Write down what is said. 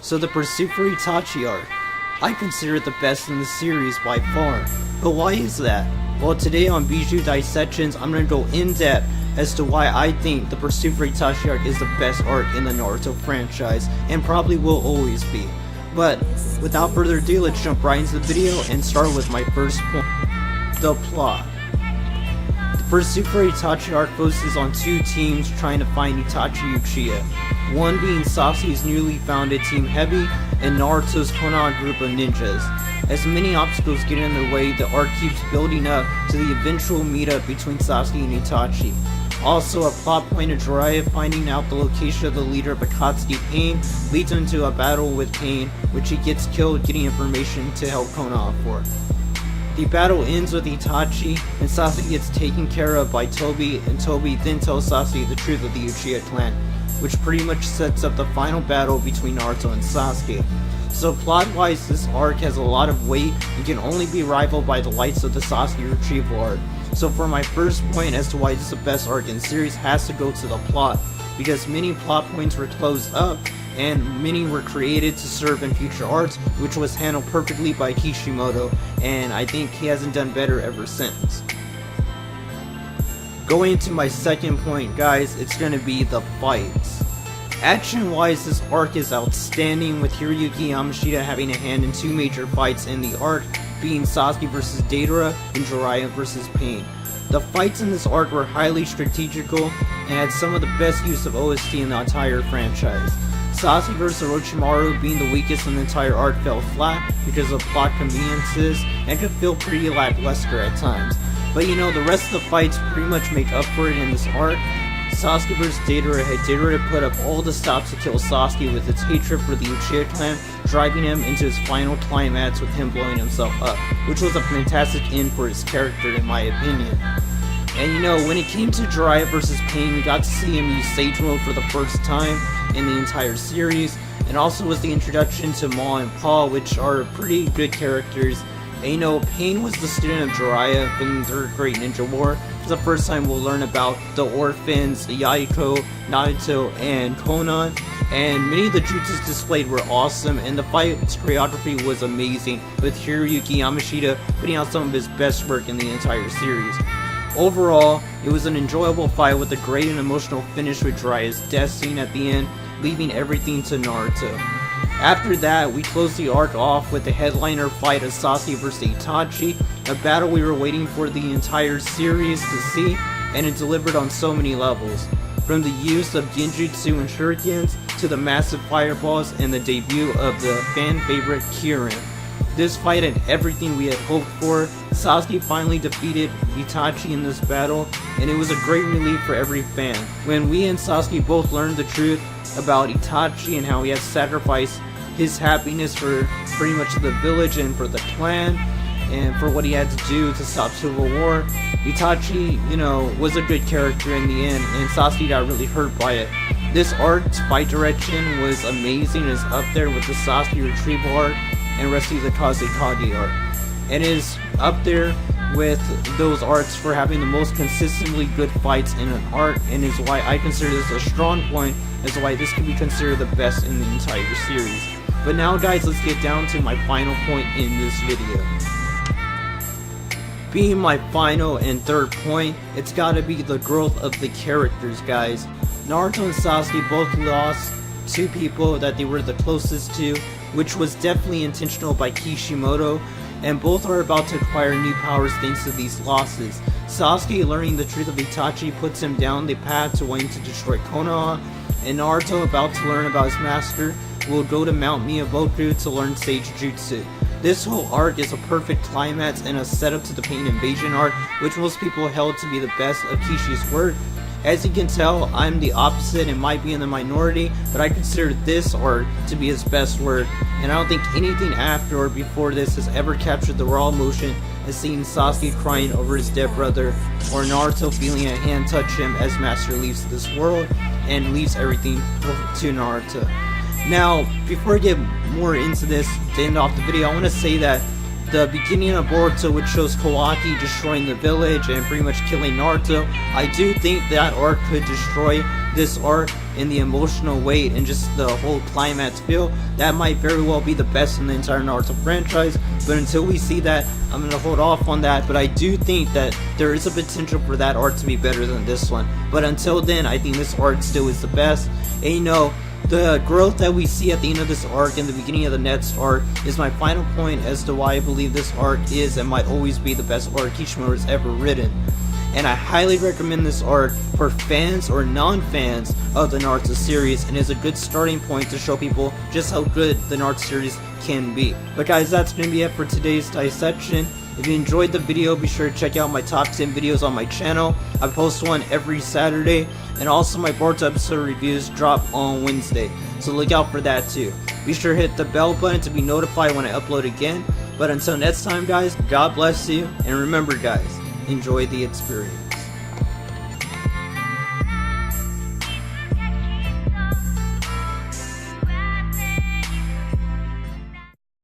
So the Pursuit for Itachi arc, I consider it the best in the series by far. But why is that? Well, today on Bijuu Dissections, I'm going to go in depth as to why I think the Pursuit for Itachi arc is the best arc in the Naruto franchise, and probably will always be. But without further ado, let's jump right into the video and start with my first point, the plot. The Pursuit for Itachi arc focuses on two teams trying to find Itachi Uchiha. One being Sasuke's newly founded Team Heavy and Naruto's Konoha group of ninjas. As many obstacles get in their way, the arc keeps building up to the eventual meetup between Sasuke and Itachi. Also, a plot point of Jiraiya finding out the location of the leader of Akatsuki Pain leads him to a battle with Pain, which he gets killed getting information to help Konoha for. The battle ends with Itachi, and Sasuke gets taken care of by Tobi, and Tobi then tells Sasuke the truth of the Uchiha clan, which pretty much sets up the final battle between Naruto and Sasuke. So plot-wise, this arc has a lot of weight and can only be rivaled by the likes of the Sasuke retrieval arc. So for my first point as to why this is the best arc in the series has to go to the plot, because many plot points were closed up and many were created to serve in future arcs, which was handled perfectly by Kishimoto, and I think he hasn't done better ever since. Going into my second point, guys, it's going to be the fights. Action-wise, this arc is outstanding, with Hiroyuki Yamashita having a hand in two major fights in the arc, being Sasuke vs. Deidara and Jiraiya vs. Pain. The fights in this arc were highly strategical and had some of the best use of OST in the entire franchise. Sasuke vs. Orochimaru being the weakest in the entire arc fell flat because of plot conveniences and could feel pretty lackluster at times. But you know, the rest of the fights pretty much make up for it in this arc. Sasuke vs. Deidara had Deidara put up all the stops to kill Sasuke with its hatred for the Uchiha clan, driving him into his final climax with him blowing himself up, which was a fantastic end for his character in my opinion. And you know, when it came to Jiraiya vs. Pain, we got to see him use Sage Mode for the first time in the entire series, and also was the introduction to Ma and Pa, which are pretty good characters. And you know, Pain was the student of Jiraiya from the Third Great Ninja War. It's the first time we'll learn about the orphans, Yayiko, Naruto, and Konan. And many of the jutsus displayed were awesome, and the fight's choreography was amazing, with Hiroyuki Yamashita putting out some of his best work in the entire series. Overall, it was an enjoyable fight with a great and emotional finish with Jiraiya's death scene at the end, leaving everything to Naruto. After that, we closed the arc off with the headliner fight of Sasuke vs. Itachi, a battle we were waiting for the entire series to see, and it delivered on so many levels. From the use of Genjutsu and Shurikens, to the massive fireballs, and the debut of the fan favorite Kirin. This fight had everything we had hoped for. Sasuke finally defeated Itachi in this battle, and it was a great relief for every fan. When we and Sasuke both learned the truth about Itachi and how he had sacrificed his happiness for pretty much the village and for the clan, and for what he had to do to stop civil war, Itachi, you know, was a good character in the end, and Sasuke got really hurt by it. This arc's fight direction was amazing, and is up there with the Sasuke retrieval arc and rest of the Kazekage arc, and is up there with those arcs for having the most consistently good fights in an arc, and is why I consider this a strong point as to why this can be considered the best in the entire series. But now guys, let's get down to my final point in this video. Being my final and third point, it's gotta be the growth of the characters, guys. Naruto and Sasuke both lost two people that they were the closest to, which was definitely intentional by Kishimoto, and both are about to acquire new powers thanks to these losses. Sasuke learning the truth of Itachi puts him down the path to wanting to destroy Konoha, and Naruto, about to learn about his master, will go to Mount Miyaboku to learn Sage Jutsu. This whole arc is a perfect climax and a setup to the Pain Invasion arc, which most people held to be the best of Kishi's work. As you can tell, I'm the opposite and might be in the minority, but I consider this arc to be his best work, and I don't think anything after or before this has ever captured the raw emotion as seeing Sasuke crying over his dead brother, or Naruto feeling a hand touch him as Master leaves this world and leaves everything to Naruto. Now, before I get more into this, to end off the video, I want to say that the beginning of Boruto, which shows Kawaki destroying the village and pretty much killing Naruto, I do think that arc could destroy this arc in the emotional weight and just the whole climax feel. That might very well be the best in the entire Naruto franchise, but until we see that, I'm going to hold off on that. But I do think that there is a potential for that arc to be better than this one. But until then, I think this arc still is the best. And you know, the growth that we see at the end of this arc and the beginning of the next arc is my final point as to why I believe this arc is and might always be the best arc Kishimoto has ever written. And I highly recommend this arc for fans or non-fans of the Naruto series, and is a good starting point to show people just how good the Naruto series can be. But guys, that's going to be it for today's dissection. If you enjoyed the video, be sure to check out my top 10 videos on my channel. I post one every Saturday, and also my Boruto episode reviews drop on Wednesday, so look out for that too. Be sure to hit the bell button to be notified when I upload again. But until next time guys, God bless you, and remember guys, enjoy the experience.